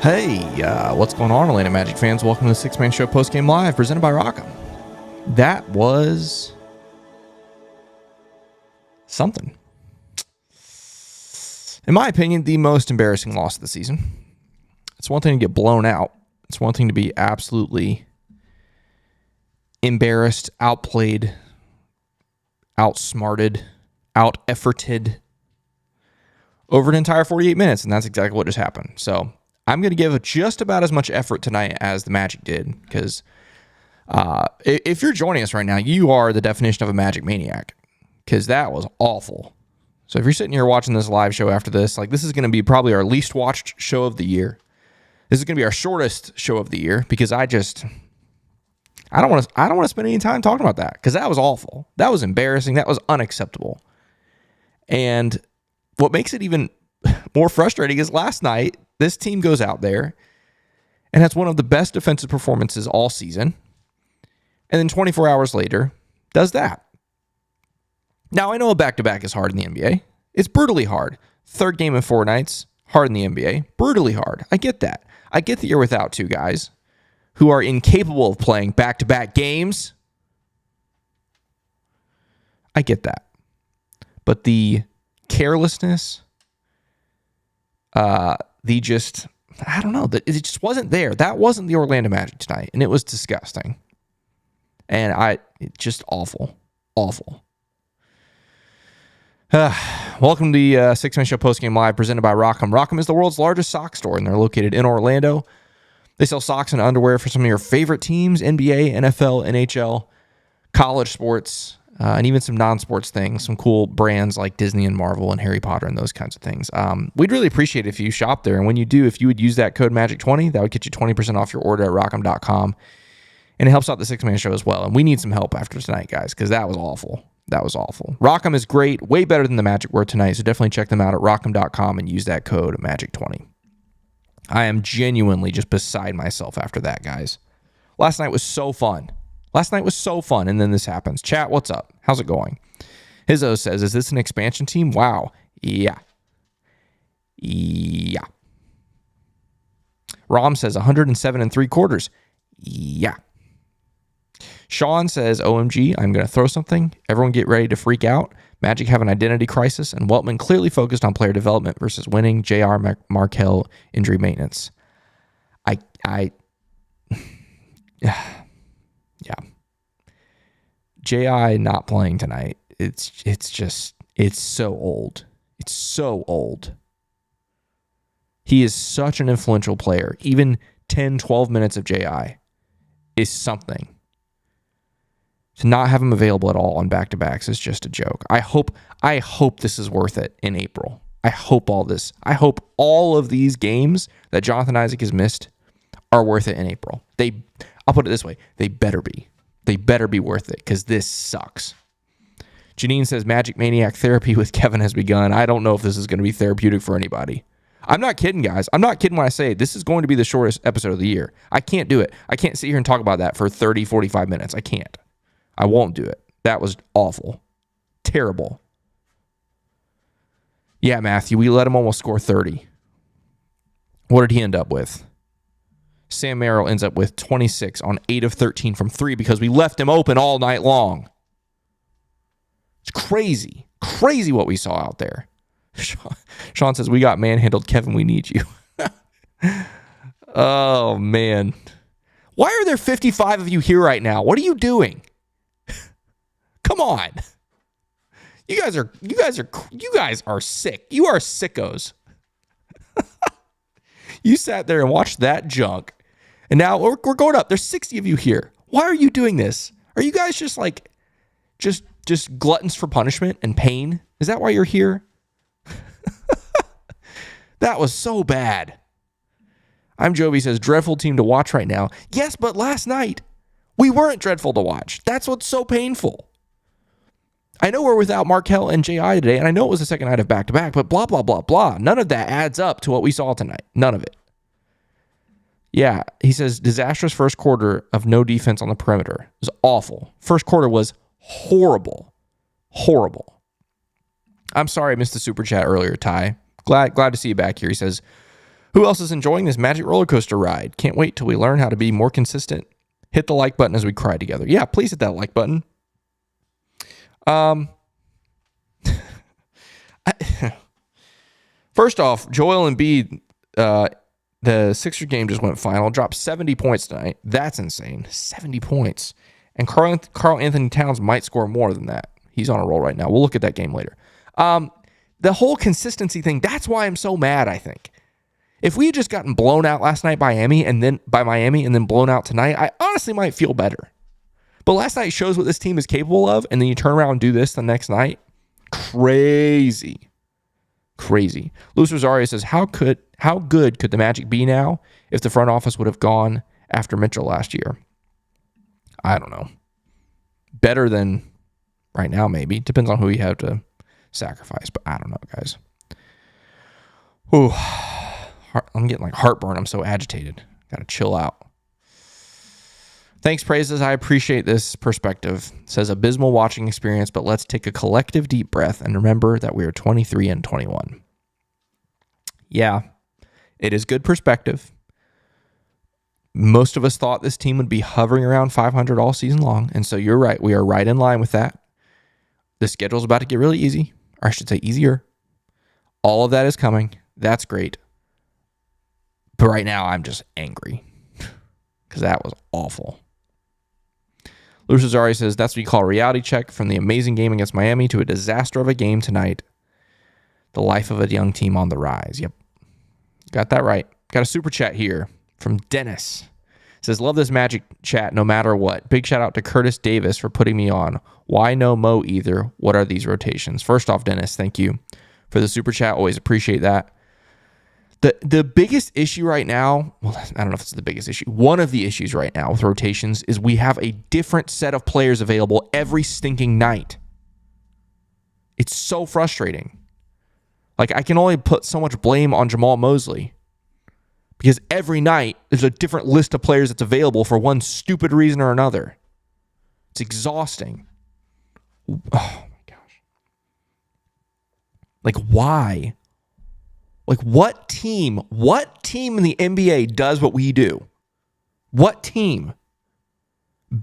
Hey, what's going on, Atlanta Magic fans? Welcome to the Six Man Show Postgame Live, presented by Rockham. That was something. In my opinion, the most embarrassing loss of the season. It's one thing to get blown out. It's one thing to be absolutely embarrassed, outplayed, outsmarted, out-efforted over an entire 48 minutes, and that's exactly what just happened. So I'm going to give just about as much effort tonight as the Magic did, because if you're joining us right now, you are the definition of a Magic maniac, because that was awful. So if you're sitting here watching this live show after this, like, this is going to be probably our least watched show of the year. This is going to be our shortest show of the year, because I don't want to spend any time talking about that, because that was awful. That was embarrassing. That was unacceptable. And what makes it even more frustrating is last night, this team goes out there and has one of the best defensive performances all season, and then 24 hours later does that. Now, I know a back-to-back is hard in the NBA. It's brutally hard. Third game in 4 nights, hard in the NBA. Brutally hard. I get that. I get that you're without 2 guys who are incapable of playing back-to-back games. I get that. But the carelessness, I don't know, it just wasn't there. That wasn't the Orlando Magic tonight, and it was disgusting. And just awful. Awful. Welcome to the Six Man Show Postgame Live, presented by Rockham. Rockham is the world's largest sock store, and they're located in Orlando. They sell socks and underwear for some of your favorite teams: NBA, NFL, NHL, college sports, and even some non-sports things, some cool brands like Disney and Marvel and Harry Potter and those kinds of things. We'd really appreciate it if you shop there. And when you do, if you would use that code MAGIC20, that would get you 20% off your order at Rockham.com. And it helps out the Six Man Show as well. And we need some help after tonight, guys, because that was awful. That was awful. Rockham is great, way better than the Magic were tonight. So definitely check them out at Rockham.com and use that code MAGIC20. I am genuinely just beside myself after that, guys. Last night was so fun. And then this happens. Chat, what's up? How's it going? Hizzo says, is this an expansion team? Wow. Yeah. Rom says 107 3/4. Yeah. Sean says, OMG, I'm going to throw something. Everyone get ready to freak out. Magic have an identity crisis, and Weltman clearly focused on player development versus winning. JR Markelle injury maintenance. Yeah. J.I. not playing tonight. It's so old. It's so old. He is such an influential player. Even 10, 12 minutes of J.I. is something. To not have him available at all on back-to-backs is just a joke. I hope this is worth it in April. I hope all of these games that Jonathan Isaac has missed are worth it in April. I'll put it this way. They better be. They better be worth it, because this sucks. Janine says, Magic Maniac therapy with Kevin has begun. I don't know if this is going to be therapeutic for anybody. I'm not kidding, guys. I'm not kidding when I say this is going to be the shortest episode of the year. I can't do it. I can't sit here and talk about that for 30, 45 minutes. I can't. I won't do it. That was awful. Terrible. Yeah, Matthew, we let him almost score 30. What did he end up with? Sam Merrill ends up with 26 on 8 of 13 from 3 because we left him open all night long. It's crazy. Crazy what we saw out there. Sean says, we got manhandled. Kevin, we need you. Oh, man. Why are there 55 of you here right now? What are you doing? Come on. You guys are sick. You are sickos. You sat there and watched that junk. And now we're going up. There's 60 of you here. Why are you doing this? Are you guys just gluttons for punishment and pain? Is that why you're here? That was so bad. I'm Jovi says, dreadful team to watch right now. Yes, but last night we weren't dreadful to watch. That's what's so painful. I know we're without Markelle and J.I. today, and I know it was the second night of back-to-back, but blah, blah, blah, blah. None of that adds up to what we saw tonight. None of it. Yeah, he says, disastrous first quarter of no defense on the perimeter. It was awful. First quarter was horrible. Horrible. I'm sorry I missed the super chat earlier, Ty. Glad to see you back here. He says, Who else is enjoying this Magic roller coaster ride? Can't wait till we learn how to be more consistent. Hit the like button as we cry together. Yeah, please hit that like button. First off, Joel Embiid, the Sixers game just went final, dropped 70 points tonight. That's insane. 70 points. And Karl Anthony Towns might score more than that. He's on a roll right now. We'll look at that game later. The whole consistency thing, that's why I'm so mad, I think. If we had just gotten blown out last night by Miami and then blown out tonight, I honestly might feel better. But last night shows what this team is capable of, and then you turn around and do this the next night. Crazy. Luis Rosario says, how good could the Magic be now if the front office would have gone after Mitchell last year? I don't know. Better than right now, maybe. Depends on who you have to sacrifice, but I don't know, guys. Ooh, I'm getting like heartburn. I'm so agitated. Gotta chill out. Thanks, Praises. I appreciate this perspective. It says abysmal watching experience, but let's take a collective deep breath and remember that we are 23-21. Yeah, it is good perspective. Most of us thought this team would be hovering around 500 all season long, and so you're right. We are right in line with that. The schedule is about to get really easy, or I should say easier. All of that is coming. That's great. But right now, I'm just angry because that was awful. Luis Rosario says, that's what you call a reality check, from the amazing game against Miami to a disaster of a game tonight. The life of a young team on the rise. Yep. Got that right. Got a super chat here from Dennis. Says, love this Magic chat no matter what. Big shout out to Curtis Davis for putting me on. Why no Mo either? What are these rotations? First off, Dennis, thank you for the super chat. Always appreciate that. The biggest issue right now, well, I don't know if it's the biggest issue. One of the issues right now with rotations is we have a different set of players available every stinking night. It's so frustrating. Like, I can only put so much blame on Jamal Mosley because every night there's a different list of players that's available for one stupid reason or another. It's exhausting. Oh my gosh. Like, why? Like, what team in the NBA does what we do? What team?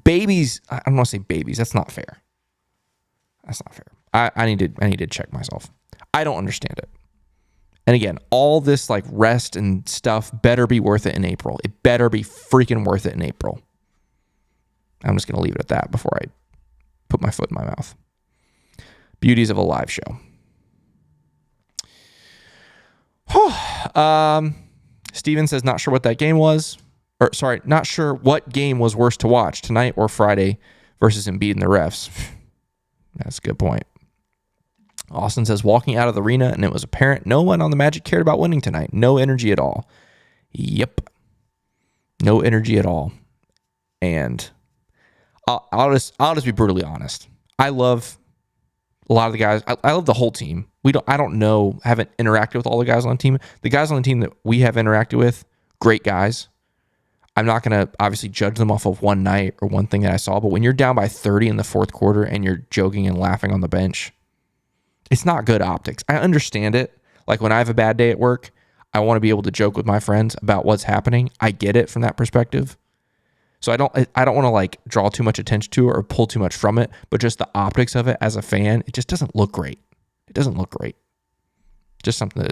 Babies, I don't want to say babies. That's not fair. I need to check myself. I don't understand it. And again, all this like rest and stuff better be worth it in April. It better be freaking worth it in April. I'm just going to leave it at that before I put my foot in my mouth. Beauties of a live show. Steven says, not sure what that game was. Not sure what game was worse to watch, tonight or Friday versus Embiid and the refs. That's a good point. Austin says, walking out of the arena and it was apparent no one on the Magic cared about winning tonight. No energy at all. Yep. No energy at all. And I'll just be brutally honest. I love a lot of the guys. I love the whole team. Haven't interacted with all the guys on the team. The guys on the team that we have interacted with, great guys. I'm not going to obviously judge them off of one night or one thing that I saw, but when you're down by 30 in the fourth quarter and you're joking and laughing on the bench, it's not good optics. I understand it. Like, when I have a bad day at work, I want to be able to joke with my friends about what's happening. I get it from that perspective. So I don't want to like draw too much attention to it or pull too much from it, but just the optics of it as a fan, it just doesn't look great. It doesn't look great. Just something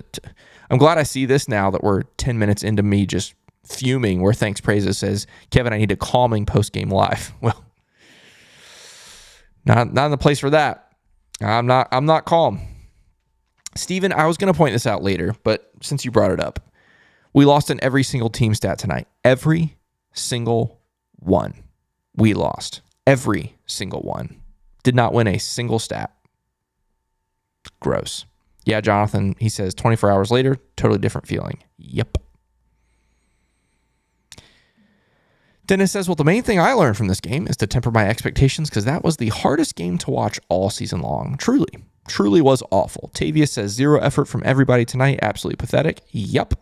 I'm glad I see this now that we're 10 minutes into me just fuming, where Thanks Praises says, Kevin, I need a calming post-game live. Well, not in the place for that. I'm not calm. Steven, I was going to point this out later, but since you brought it up, we lost in every single team stat tonight. Every single one. We lost. Every single one. Did not win a single stat. Gross. Yeah, Jonathan, he says 24 hours later, totally different feeling. Yep. Dennis says, well, the main thing I learned from this game is to temper my expectations because that was the hardest game to watch all season long. Truly was awful. Tavia says, zero effort from everybody tonight. Absolutely pathetic. Yep.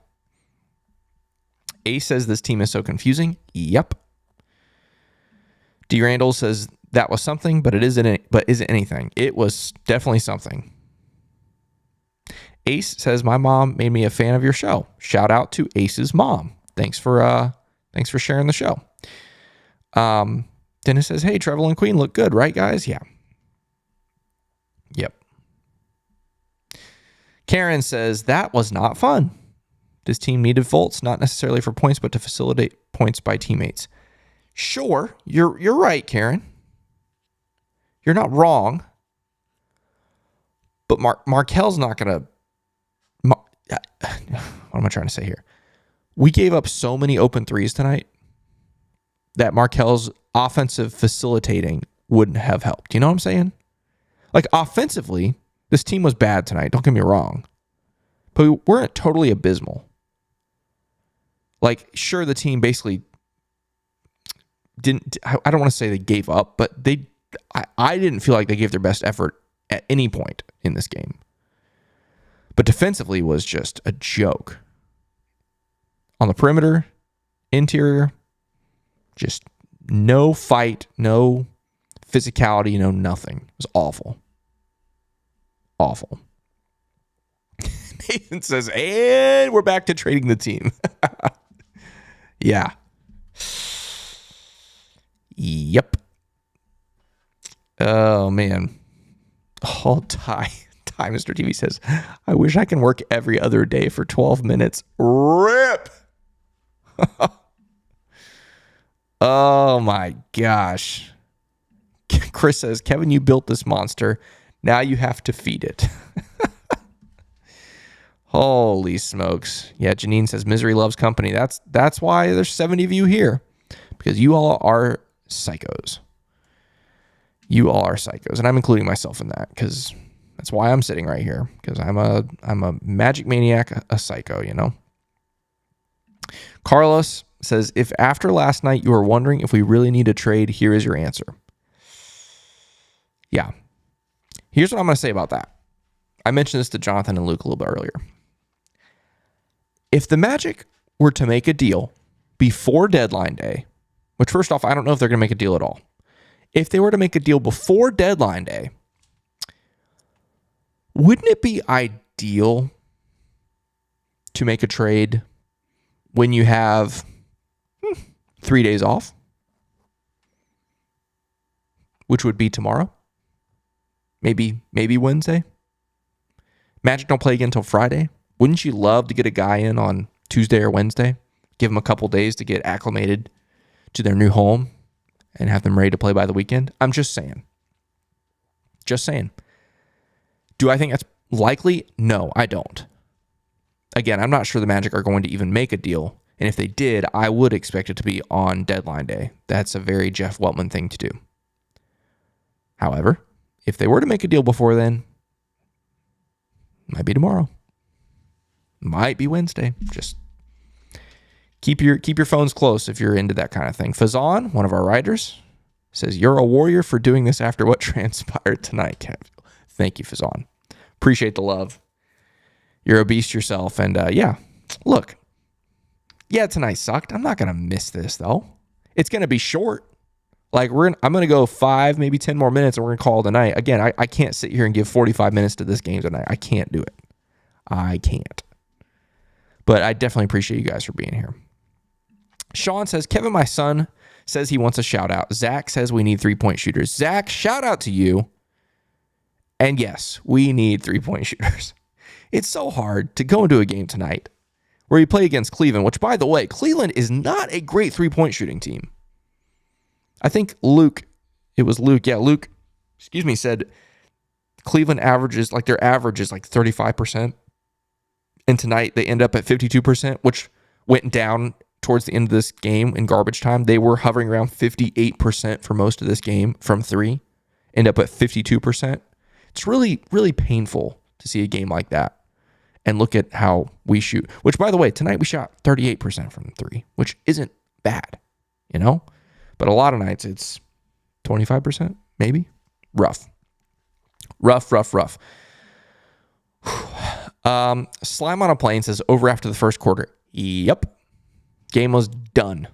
A says, this team is so confusing. Yep. D. Randall says, that was something, but is it anything? It was definitely something. Ace says, my mom made me a fan of your show. Shout out to Ace's mom. Thanks for sharing the show. Dennis says, hey, Trevor and Queen look good, right, guys? Yeah. Yep. Karen says, that was not fun. This team needed Fultz, not necessarily for points, but to facilitate points by teammates. Sure, you're right, Karen. You're not wrong. But Markel's not going to... What am I trying to say here? We gave up so many open threes tonight that Markel's offensive facilitating wouldn't have helped. You know what I'm saying? Like, offensively, this team was bad tonight. Don't get me wrong. But we weren't totally abysmal. Like, sure, the team basically didn't... I don't want to say they gave up, but I didn't feel like they gave their best effort at any point in this game. But defensively was just a joke. On the perimeter, interior, just no fight, no physicality, no nothing. It was awful. Awful. Nathan says, and we're back to trading the team. Yeah. Yep. Oh, man. Oh, Ty, Mr. TV says, I wish I can work every other day for 12 minutes. RIP! Oh, my gosh. Chris says, Kevin, you built this monster. Now you have to feed it. Holy smokes. Yeah, Janine says, misery loves company. That's why there's 70 of you here. Because you all are psychos. You all are psychos. And I'm including myself in that because that's why I'm sitting right here. Because I'm a magic maniac, a psycho, you know. Carlos says, if after last night you were wondering if we really need a trade, here is your answer. Yeah. Here's what I'm going to say about that. I mentioned this to Jonathan and Luke a little bit earlier. If the Magic were to make a deal before deadline day, which first off, I don't know if they're going to make a deal at all. If they were to make a deal before deadline day, wouldn't it be ideal to make a trade when you have 3 days off, which would be tomorrow? Maybe Wednesday? Magic don't play again until Friday. Wouldn't you love to get a guy in on Tuesday or Wednesday? Give them a couple days to get acclimated to their new home and have them ready to play by the weekend? I'm just saying. Just saying. Do I think that's likely? No, I don't. Again, I'm not sure the Magic are going to even make a deal. And if they did, I would expect it to be on deadline day. That's a very Jeff Weltman thing to do. However, if they were to make a deal before then, might be tomorrow. Might be Wednesday. Just keep your phones close if you're into that kind of thing. Fazan, one of our writers, says, you're a warrior for doing this after what transpired tonight, Kev. Thank you, Fazan. Appreciate the love. You're a beast yourself. And yeah, look. Yeah, tonight sucked. I'm not going to miss this, though. It's going to be short. Like, I'm going to go 5, maybe 10 more minutes, and we're going to call it a night. Again, I can't sit here and give 45 minutes to this game tonight. I can't do it. I can't. But I definitely appreciate you guys for being here. Sean says, Kevin, my son, says he wants a shout out. Zach says we need 3-point shooters. Zach, shout out to you. And yes, we need 3-point shooters. It's so hard to go into a game tonight where you play against Cleveland, which, by the way, Cleveland is not a great 3-point shooting team. I think Luke, said Cleveland averages, like their average is like 35%. And tonight they end up at 52%, which went down towards the end of this game in garbage time. They were hovering around 58% for most of this game from 3, end up at 52%. It's really, really painful to see a game like that and look at how we shoot, which, by the way, tonight we shot 38% from 3, which isn't bad, you know? But a lot of nights it's 25%, maybe. Rough. Slime on a Plane says, over after the first quarter. Yep. Game was done.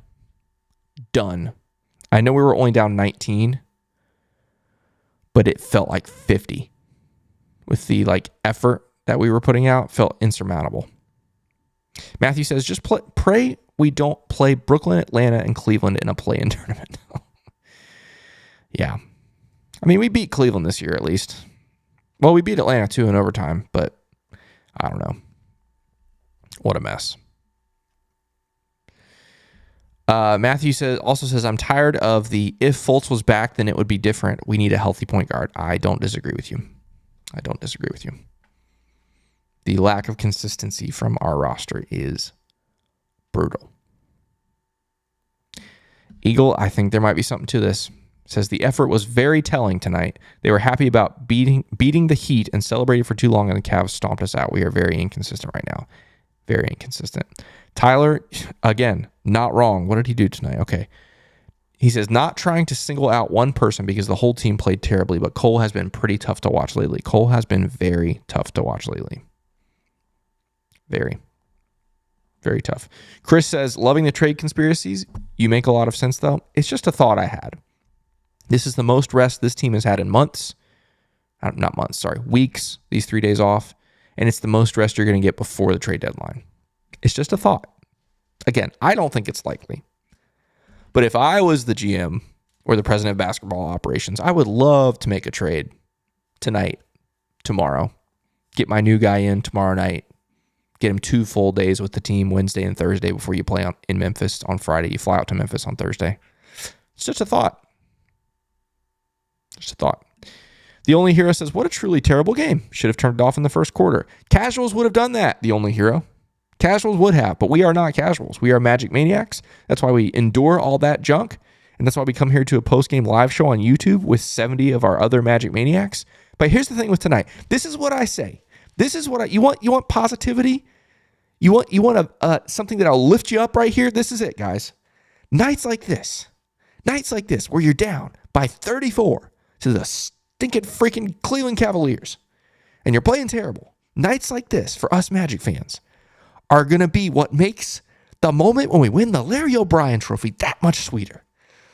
I know we were only down 19, but it felt like 50 with the effort that we were putting out felt insurmountable. Matthew says, just pray we don't play Brooklyn, Atlanta, and Cleveland in a play-in tournament. Yeah. I mean, we beat Cleveland this year at least. Well, we beat Atlanta too in overtime, but I don't know. What a mess. Matthew also says, I'm tired of the if Fultz was back, then it would be different. We need a healthy point guard. I don't disagree with you. The lack of consistency from our roster is brutal. Eagle, I think there might be something to this. Says the effort was very telling tonight. They were happy about beating the Heat and celebrated for too long, and the Cavs stomped us out. We are very inconsistent right now. Very inconsistent. Tyler, again, not wrong. What did he do tonight? Okay. He says, not trying to single out one person because the whole team played terribly, but Cole has been pretty tough to watch lately. Cole has been very tough to watch lately. Very, very tough. Chris says, loving the trade conspiracies. You make a lot of sense, though. It's just a thought I had. This is the most rest this team has had in months. Not months, sorry. Weeks, these 3 days off. And it's the most rest you're going to get before the trade deadline. It's just a thought. Again, I don't think it's likely. But if I was the GM or the president of basketball operations, I would love to make a trade tonight, tomorrow. Get my new guy in tomorrow night. Get him 2 full days with the team Wednesday and Thursday before you play in Memphis on Friday. You fly out to Memphis on Thursday. It's just a thought. Just a thought. The Only Hero says, what a truly terrible game. Should have turned it off in the first quarter. Casuals would have done that, The Only Hero. Casuals would have, but we are not casuals. We are Magic Maniacs. That's why we endure all that junk. And that's why we come here to a post-game live show on YouTube with 70 of our other Magic Maniacs. But here's the thing with tonight. This is what I say. This is what you want positivity? You want something that'll lift you up right here? This is it, guys. Nights like this where you're down by 34 to the stinking freaking Cleveland Cavaliers and you're playing terrible. Nights like this for us Magic fans are going to be what makes the moment when we win the Larry O'Brien trophy that much sweeter.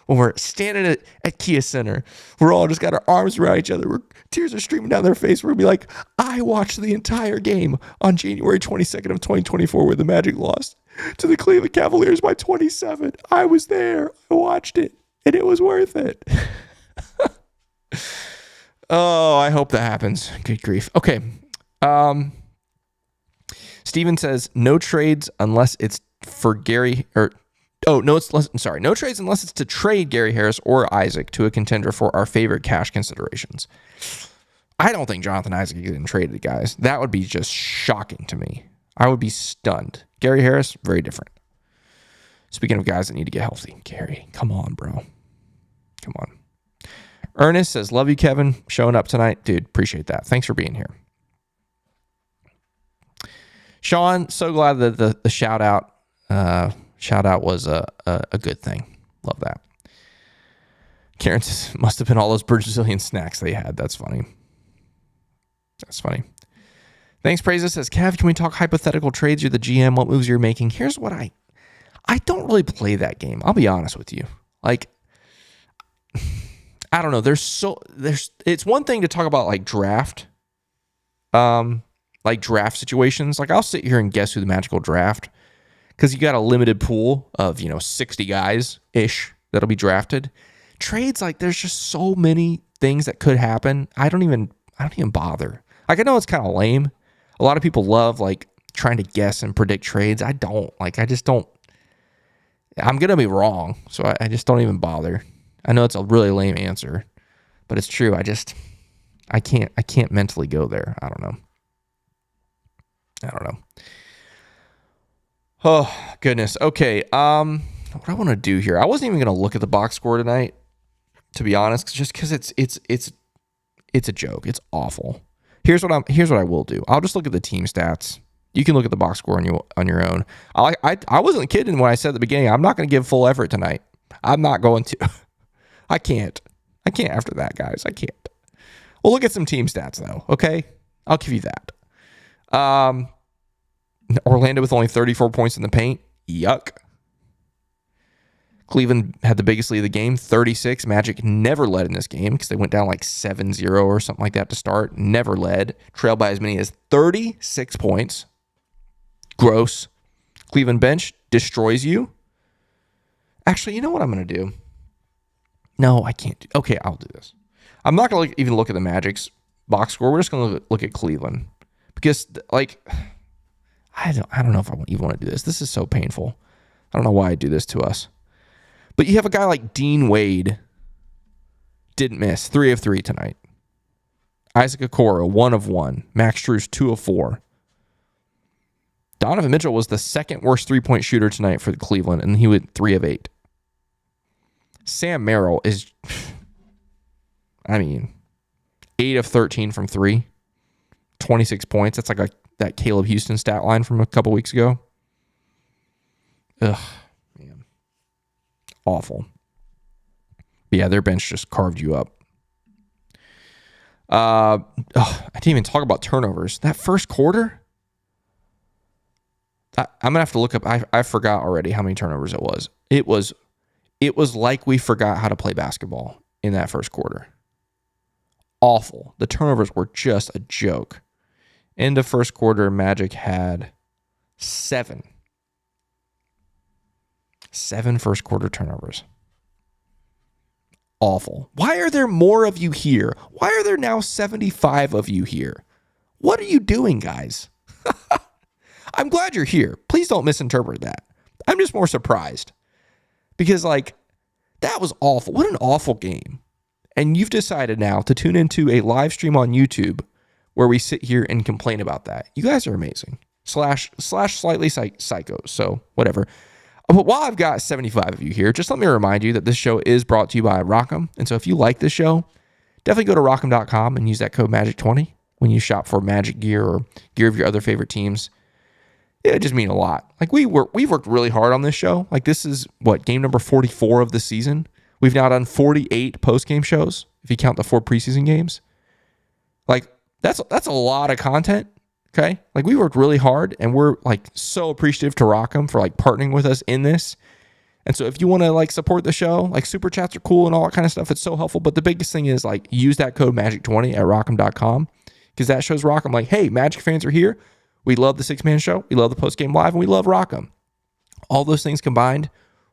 When we're standing at Kia Center, we're all just got our arms around each other. Tears are streaming down their face. We're going to be like, I watched the entire game on January 22nd of 2024 where the Magic lost to the Cleveland Cavaliers by 27. I was there. I watched it, and it was worth it. Oh, I hope that happens. Good grief. Okay. Steven says, no trades unless it's for Gary, no trades unless it's to trade Gary Harris or Isaac to a contender for our favorite cash considerations. I don't think Jonathan Isaac is getting traded, guys. That would be just shocking to me. I would be stunned. Gary Harris, very different. Speaking of guys that need to get healthy, Gary, come on, bro. Come on. Ernest says, love you, Kevin, showing up tonight. Dude, appreciate that. Thanks for being here. Sean, so glad that the shout out was a good thing. Love that. Karen says, must have been all those Brazilian snacks they had. That's funny. Thanks, Praises says, Kev, can we talk hypothetical trades? You're the GM. What moves you're making? Here's what I don't really play that game. I'll be honest with you. Like, I don't know. It's one thing to talk about like draft situations. Like I'll sit here and guess who the Magic will draft because you got a limited pool of, 60 guys ish that'll be drafted. Trades, like there's just so many things that could happen. I don't even bother. Like I know it's kind of lame. A lot of people love like trying to guess and predict trades. I don't. Like I just don't. I'm gonna be wrong, so I just don't even bother. I know it's a really lame answer, but it's true. I can't mentally go there. I don't know. Oh, goodness. Okay. What I want to do here. I wasn't even going to look at the box score tonight, to be honest, just because it's a joke. It's awful. Here's what I will do. I'll just look at the team stats. You can look at the box score on your own. I wasn't kidding when I said at the beginning, I'm not going to give full effort tonight. I'm not going to. I can't after that, guys. I can't. We'll look at some team stats, though, okay? I'll give you that. Orlando with only 34 points in the paint. Yuck. Cleveland had the biggest lead of the game, 36. Magic never led in this game because they went down like 7-0 or something like that to start. Never led. Trailed by as many as 36 points. Gross. Cleveland bench destroys you. Actually, you know what I'm going to do? No, I can't. Okay, I'll do this. I'm not going to even look at the Magic's box score. We're just going to look at Cleveland. Because, like, I don't know if I even want to do this. This is so painful. I don't know why I do this to us. But you have a guy like Dean Wade. Didn't miss. 3 of 3 tonight. Isaac Okoro, 1 of 1. Max Strus, 2 of 4. Donovan Mitchell was the second worst three-point shooter tonight for Cleveland, and he went 3 of 8. Sam Merrill is, 8 of 13 from 3. 26 points. That's like that Caleb Houston stat line from a couple weeks ago. Ugh, man. Awful. But yeah, their bench just carved you up. I didn't even talk about turnovers. That first quarter, I'm going to have to look up. I forgot already how many turnovers it was. It was like we forgot how to play basketball in that first quarter. Awful. The turnovers were just a joke. In the first quarter, Magic had 7. 7 first quarter turnovers. Awful. Why are there more of you here? Why are there now 75 of you here? What are you doing, guys? I'm glad you're here. Please don't misinterpret that. I'm just more surprised. Because, that was awful. What an awful game. And you've decided now to tune into a live stream on YouTube where we sit here and complain about that. You guys are amazing. Slash slightly psychos. So, whatever. But while I've got 75 of you here, just let me remind you that this show is brought to you by Rock'em. And so if you like this show, definitely go to rock'em.com and use that code MAGIC20 when you shop for Magic gear or gear of your other favorite teams. It just means a lot. We've worked really hard on this show. This is game number 44 of the season. We've now done 48 post-game shows, if you count the 4 preseason games. That's a lot of content. Okay. We worked really hard and we're so appreciative to Rock'em for partnering with us in this. And so if you want to support the show, super chats are cool and all that kind of stuff. It's so helpful. But the biggest thing is use that code MAGIC20 at rock'em.com because that shows Rock'em hey, Magic fans are here. We love the 6-man show. We love the post-game live and we love Rock'em. All those things combined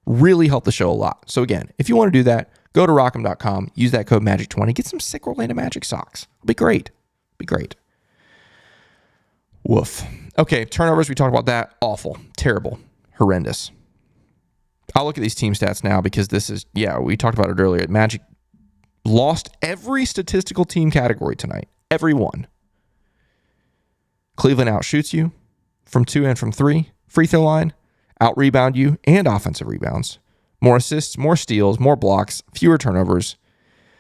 really help the show a lot. So again, if you want to do that, go to rock'em.com, use that code MAGIC20, get some sick Orlando Magic socks. It'll be great. It'll be great. Woof. Okay, turnovers, we talked about that. Awful. Terrible. Horrendous. I'll look at these team stats now because this is, we talked about it earlier. Magic lost every statistical team category tonight. Every one. Cleveland outshoots you from 2 and from 3. Free throw line, out-rebound you, and offensive rebounds. More assists, more steals, more blocks, fewer turnovers,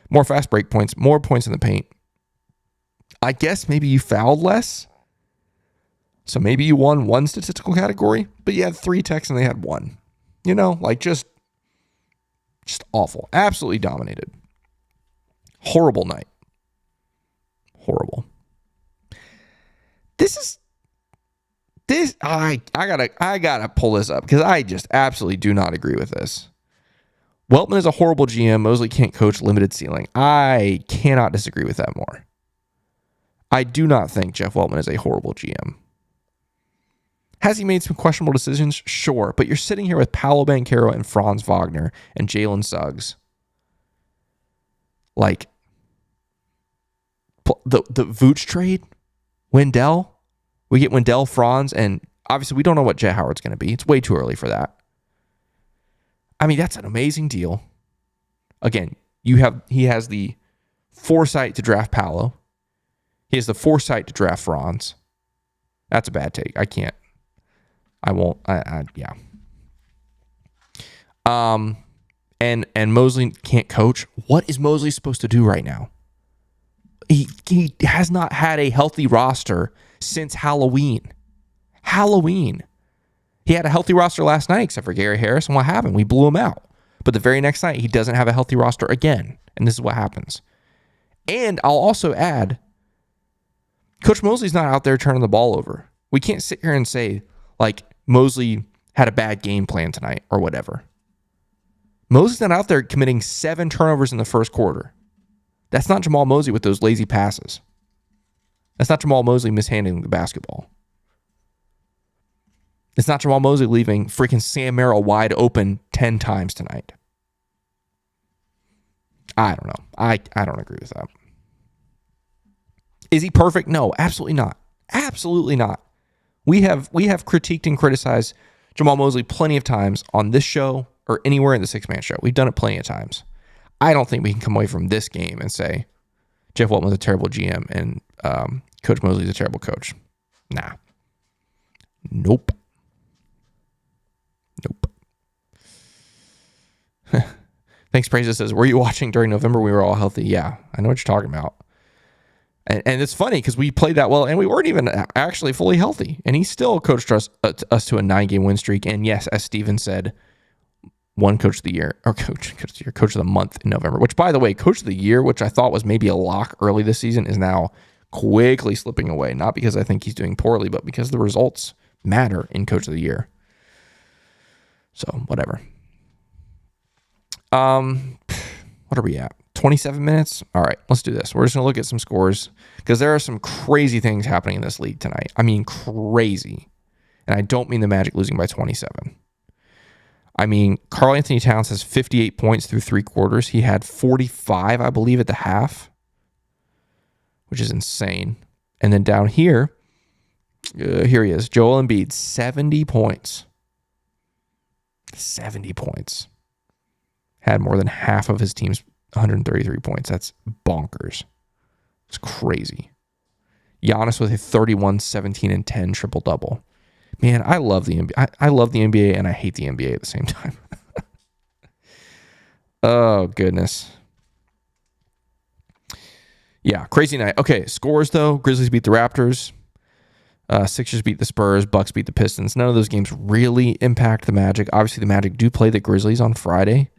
more fast break points, more points in the paint. I guess maybe you fouled less. So maybe you won 1 statistical category, but you had 3 techs and they had 1. Just awful. Absolutely dominated. Horrible night. Horrible. I gotta pull this up because I just absolutely do not agree with this. Weltman is a horrible GM. Mosley can't coach, limited ceiling. I cannot disagree with that more. I do not think Jeff Weltman is a horrible GM. Has he made some questionable decisions? Sure. But you're sitting here with Paolo Banchero and Franz Wagner and Jalen Suggs. The Vooch trade? Wendell? We get Wendell, Franz, and obviously we don't know what Jet Howard's going to be. It's way too early for that. That's an amazing deal. Again, he has the foresight to draft Paolo. He has the foresight to draft Franz. That's a bad take. I can't. I won't. Yeah. And Mosley can't coach. What is Mosley supposed to do right now? He has not had a healthy roster since Halloween. He had a healthy roster last night, except for Gary Harris. And what happened? We blew him out. But the very next night, he doesn't have a healthy roster again. And this is what happens. And I'll also add, Coach Mosley's not out there turning the ball over. We can't sit here and say, Mosley had a bad game plan tonight or whatever. Mosley's not out there committing 7 turnovers in the first quarter. That's not Jamal Mosley with those lazy passes. That's not Jamal Mosley mishandling the basketball. It's not Jamal Mosley leaving freaking Sam Merrill wide open 10 times tonight. I don't know. I don't agree with that. Is he perfect? No, absolutely not. Absolutely not. We have critiqued and criticized Jamal Mosley plenty of times on this show or anywhere in the Six Man Show. We've done it plenty of times. I don't think we can come away from this game and say Jeff Weltman's a terrible GM and Coach Mosley's a terrible coach. Nah. Nope. Thanks, Praises says, were you watching during November? We were all healthy. Yeah, I know what you're talking about. And it's funny because we played that well and we weren't even actually fully healthy. And he still coached us to a 9-game win streak. And yes, as Steven said, one coach of the year, or coach of the month in November, which, by the way, coach of the year, which I thought was maybe a lock early this season, is now quickly slipping away. Not because I think he's doing poorly, but because the results matter in coach of the year. So whatever. What are we at? 27 minutes? All right, let's do this. We're just going to look at some scores because there are some crazy things happening in this league tonight. I mean, crazy. And I don't mean the Magic losing by 27. I mean, Karl Anthony Towns has 58 points through 3 quarters. He had 45, I believe, at the half, which is insane. And then down here he is. Joel Embiid, 70 points. 70 points. Had more than half of his team's 133 points. That's bonkers. It's crazy. Giannis with a 31, 17, and 10 triple-double. Man, I love the NBA. I love the NBA and I hate the NBA at the same time. Oh, goodness. Yeah, crazy night. Okay, scores, though. Grizzlies beat the Raptors. Sixers beat the Spurs. Bucks beat the Pistons. None of those games really impact the Magic. Obviously, the Magic do play the Grizzlies on Friday,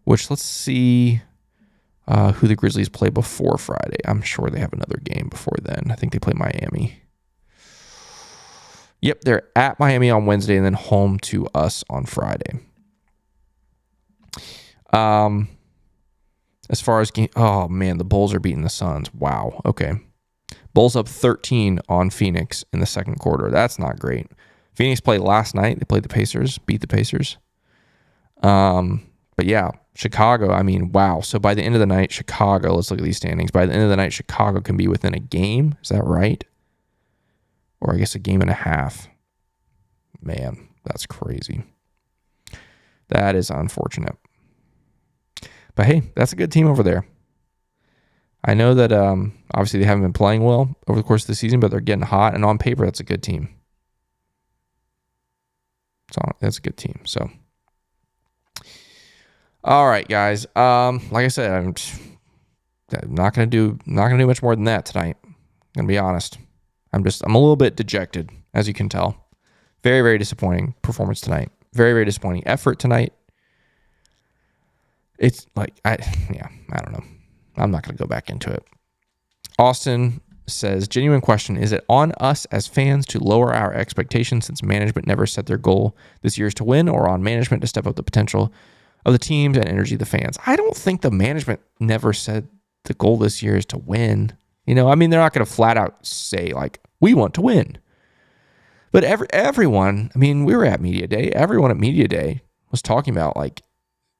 which let's see who the Grizzlies play before Friday. I'm sure they have another game before then. I think they play Miami. Yep, they're at Miami on Wednesday and then home to us on Friday. As far as game, oh man, the Bulls are beating the Suns. Wow. Okay. Bulls up 13 on Phoenix in the second quarter. That's not great. Phoenix played last night. They played the Pacers, beat the Pacers. But yeah, Chicago, I mean, wow. So by the end of the night, Chicago, let's look at these standings. By the end of the night, Chicago can be within a game. Is that right? Or I guess a game and a half. Man, that's crazy. That is unfortunate. But hey, that's a good team over there. I know that obviously they haven't been playing well over the course of the season, but they're getting hot. And on paper, that's a good team. That's a good team. So, all right, guys. Like I said, I'm not gonna do much more than that tonight. I'm gonna be honest. I'm a little bit dejected, as you can tell. Very, very disappointing performance tonight. Very, very disappointing effort tonight. It's like, I don't know. I'm not going to go back into it. Austin says, genuine question, is it on us as fans to lower our expectations since management never set their goal this year is to win, or on management to step up the potential of the teams and energy of the fans? I don't think the management never said the goal this year is to win. You know, I mean, they're not going to flat out say, like, we want to win. But everyone, I mean, we were at Media Day. Everyone at Media Day was talking about, like,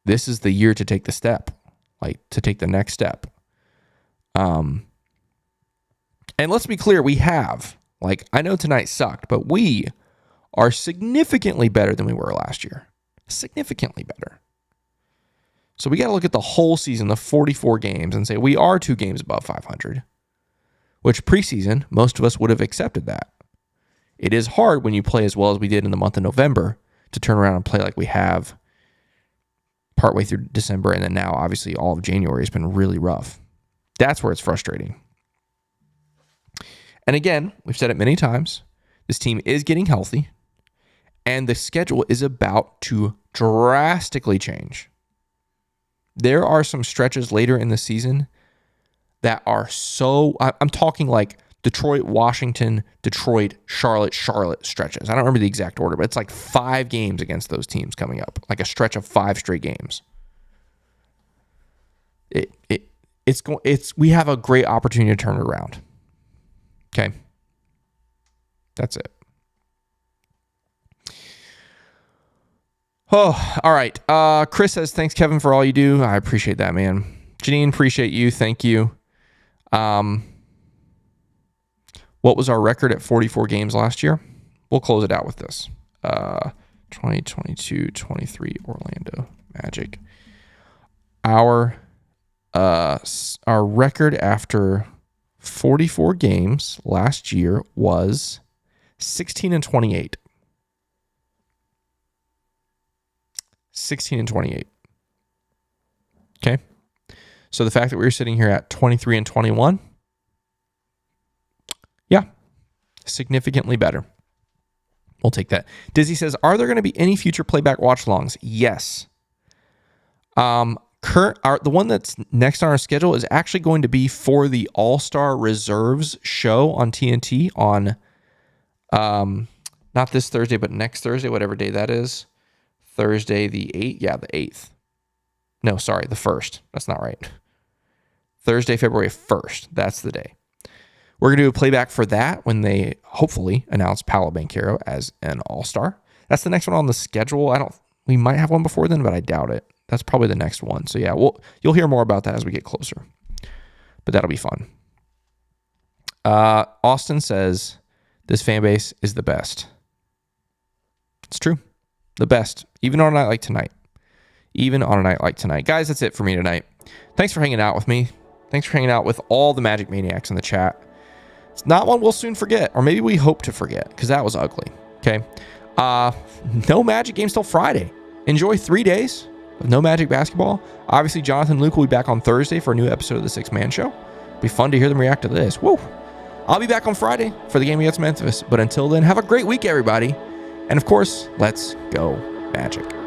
this is the year to take the step, like, to take the next step. And let's be clear, we have. Like, I know tonight sucked, but we are significantly better than we were last year. Significantly better. So we got to look at the whole season, the 44 games, and say we are 2 games above 500, which preseason, most of us would have accepted that. It is hard when you play as well as we did in the month of November to turn around and play like we have partway through December, and then now, obviously, all of January has been really rough. That's where it's frustrating. And again, we've said it many times, this team is getting healthy, and the schedule is about to drastically change. There are some stretches later in the season that are so, I'm talking like Detroit, Washington, Detroit, Charlotte stretches. I don't remember the exact order, but it's like 5 games against those teams coming up, like a stretch of 5 straight games. we have a great opportunity to turn it around. Okay. That's it. Oh, all right. Chris says, thanks, Kevin, for all you do. I appreciate that, man. Janine, appreciate you. Thank you. What was our record at 44 games last year? We'll close it out with this. 2022-23 Orlando Magic. Our record after 44 games last year was 16-28. 16-28. Okay. So the fact that we're sitting here at 23-21, yeah, significantly better. We'll take that. Dizzy says, are there going to be any future playback watch longs? Yes. The one that's next on our schedule is actually going to be for the All-Star Reserves show on TNT on not this Thursday, but next Thursday, whatever day that is. Thursday the 8th. Yeah, the 8th. No, sorry, the 1st. That's not right. Thursday, February 1st. That's the day. We're going to do a playback for that when they hopefully announce Paolo Banchero as an All-Star. That's the next one on the schedule. We might have one before then, but I doubt it. That's probably the next one. So yeah, you'll hear more about that as we get closer. But that'll be fun. Austin says, this fan base is the best. It's true. The best. Even on a night like tonight. Guys, that's it for me tonight. Thanks for hanging out with me. Thanks for hanging out with all the Magic Maniacs in the chat. It's not one we'll soon forget, or maybe we hope to forget, because that was ugly. Okay. No Magic games till Friday. Enjoy 3 days of no Magic basketball. Obviously, Jonathan and Luke will be back on Thursday for a new episode of the Six Man Show. It'll be fun to hear them react to this. Woo! I'll be back on Friday for the game against Memphis. But until then, have a great week, everybody. And of course, let's go Magic.